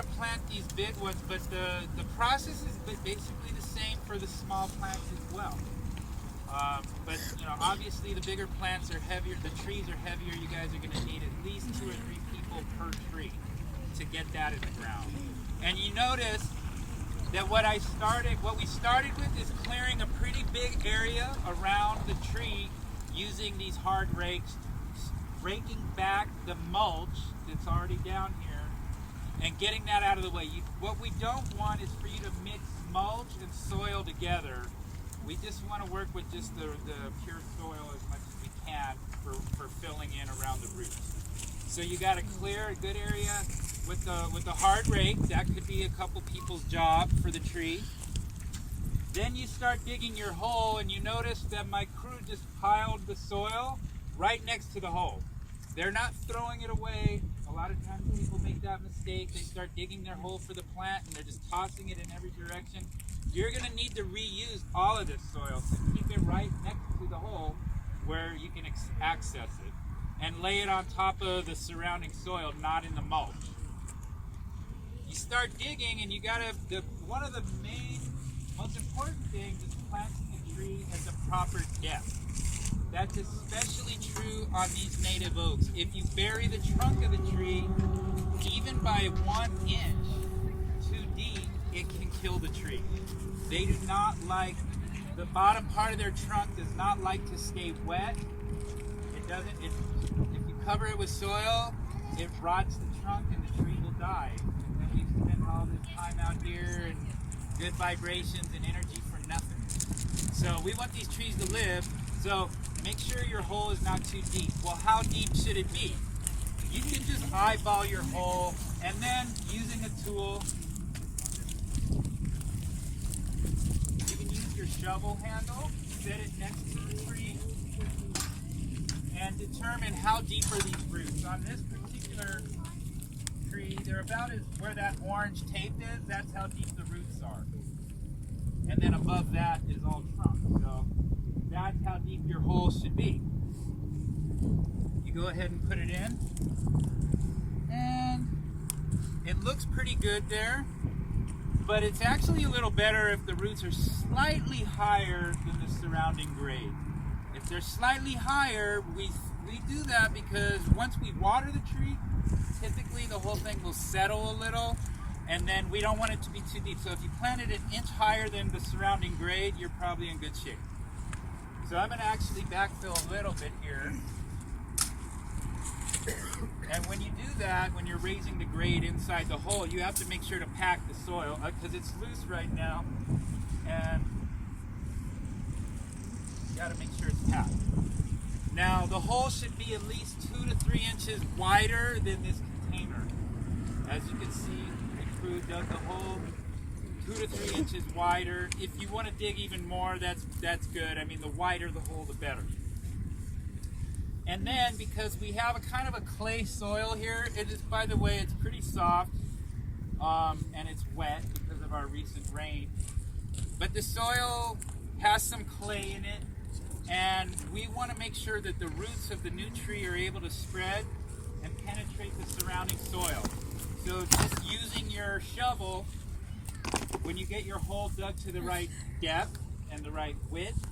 to plant these big ones, but the process is basically the same for the small plants as well. But you know, obviously the bigger plants are heavier, the trees are heavier. You guys are going to need at least 2 or 3 people per tree to get that in the ground. And you notice that what we started with is clearing a pretty big area around the tree using these hard rakes, raking back the mulch that's already down here and getting that out of the way. What we don't want is for you to mix mulch and soil together. We just want to work with just the pure soil as much as we can for filling in around the roots. So you got to clear a good area with the hard rake. That could be a couple people's job for the tree. Then you start digging your hole, and you notice that my crew just piled the soil right next to the hole. They're not throwing it away. A lot of times people make that mistake. They start digging their hole for the plant and they're just tossing it in every direction. You're going to need to reuse all of this soil, so keep it right next to the hole where you can access it, and lay it on top of the surrounding soil, not in the mulch. You start digging, and you gotta, one of the main, most important things is planting a tree at the proper depth. That's especially true on these native oaks. If you bury the trunk of the tree, even by 1 inch too deep, it can kill the tree. They do not like, the bottom part of their trunk does not like to stay wet. It doesn't, if you cover it with soil, it rots the trunk and the tree will die. And then we spend all this time out here and good vibrations and energy for nothing. So we want these trees to live, so make sure your hole is not too deep. Well, how deep should it be? You can just eyeball your hole, and then using a tool, you can use your shovel handle, set it next to the tree, and determine how deep are these roots. On this particular tree, they're about as where that orange tape is, that's how deep the roots are. And then above that is all trunk. So that's how deep your hole should be. You go ahead and put it in. And it looks pretty good there, but it's actually a little better if the roots are slightly higher than the surrounding grade. If they're slightly higher, we do that because once we water the tree, typically the whole thing will settle a little, and then we don't want it to be too deep. So if you plant it 1 inch higher than the surrounding grade, you're probably in good shape. So I'm going to actually backfill a little bit here. And when you do that, when you're raising the grade inside the hole, you have to make sure to pack the soil because it's loose right now, and you got to make sure it's packed. Now the hole should be at least 2 to 3 inches wider than this container. As you can see, the crew dug the hole 2 to 3 inches wider. If you want to dig even more, that's good. I mean, the wider the hole, the better. And then, because we have a kind of a clay soil here, it is, by the way, it's pretty soft, and it's wet because of our recent rain. But the soil has some clay in it, and we want to make sure that the roots of the new tree are able to spread and penetrate the surrounding soil. So just using your shovel, when you get your hole dug to the right depth and the right width,